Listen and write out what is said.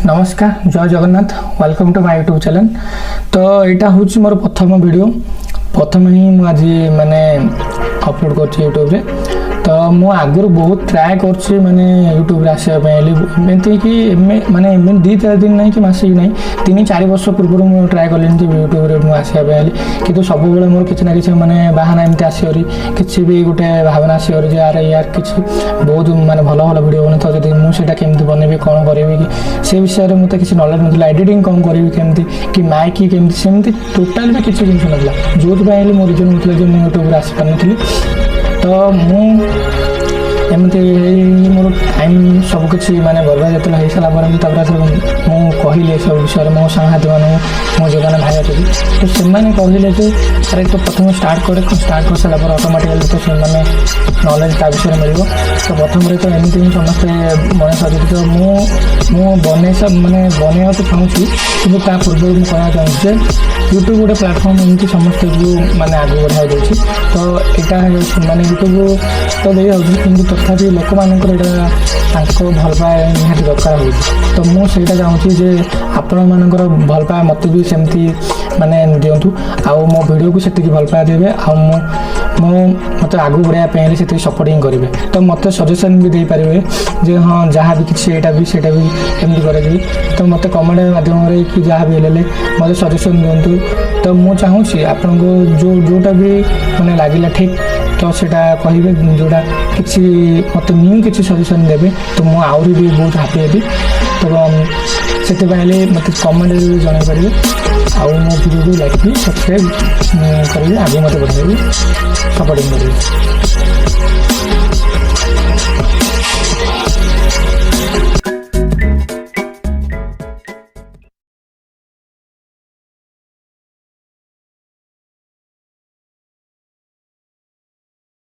नमस्कार जय Jagannath welcome to my YouTube channel. तो यहाँ हूँ मोर प्रथम वीडियो प्रथम ही मुझे माने अपलोड कर यूट्यूब रे। तो मु आगुरी बहुत ट्राए कर माने यूट्यूब आसापी एमती कि माने दी चार दिन नहीं कि मस ना 3-4 वर्ष पूर्व मुझे ट्राए कली यूट्यूब रे आसापी कि सब मोर किसी ना कि माने बाहाना एमती आसरी किसी भी गोटे भावना आसरी जे यार यार कि बहुत माने भल भल वीडियो बन था जब मुझे केमती बनैबी कौन करी कि से विषय में मत किसी नॉलेज ना एडिटिंग कौन करी केमती कि माइक कि केमती सेमती टोटाल भी किसी जिन ना जो मो रिजन होता है मुझे यूट्यूब आसपार नी। तो एमती मोर टाइम सबकि माने बर्बाद जो हो सारा मुझे कहली सब विषय मो सांगती मानक मो जो मैंने भाई अच्छे तो से कहले जे अरे तो प्रथम स्टार्ट कर सारा ऑटोमेटिकली तो से नॉलेज ता विषय मिल। तो प्रथम तो एमती ही समस्ते मनीष अच्छे तो मु बने सब माने बनवा तो चाहूँ कि पूर्व मुझे कहना चाहूँगी यूट्यूब गोटे प्लाटफर्म एमती समस्त को माने आगे बढ़ाई देती। तो यहाँ माने यूट्यूब तो दे कि तथापि लोक मानक भल पाए निहाती दरकार हो। तो मुझे चाहूँगी जे आपण मानकर भल पाए मत भी सेमती माने दिंतु आउ मो वीडियो को से भल पाए देवे आ मत आगू बढ़ाई से सपोर्टिंग करेंगे। तो मत सजेसन भी दे पारे जे हाँ जहाँ भी किसी भी एमती करेगी तो मत कमेंट माध्यम कि जहाँ भी हेल्ले मत सजेसन दिंतु। तो मुझे चाहूँगी आपन को जोटा भी मैंने लगिला ठीक तो सेटा कहे जोड़ा किसी मत न्यू किसी सजेसन देवे तो मुझे आहरी भी बहुत हापी हेबी। तो से मत कमेंट भी जन पारे आउ मो वीडियो को लाइक भी सब्सक्राइब करेंगे आगे मत बढ़ाइए सपोर्टिंग करेंगे।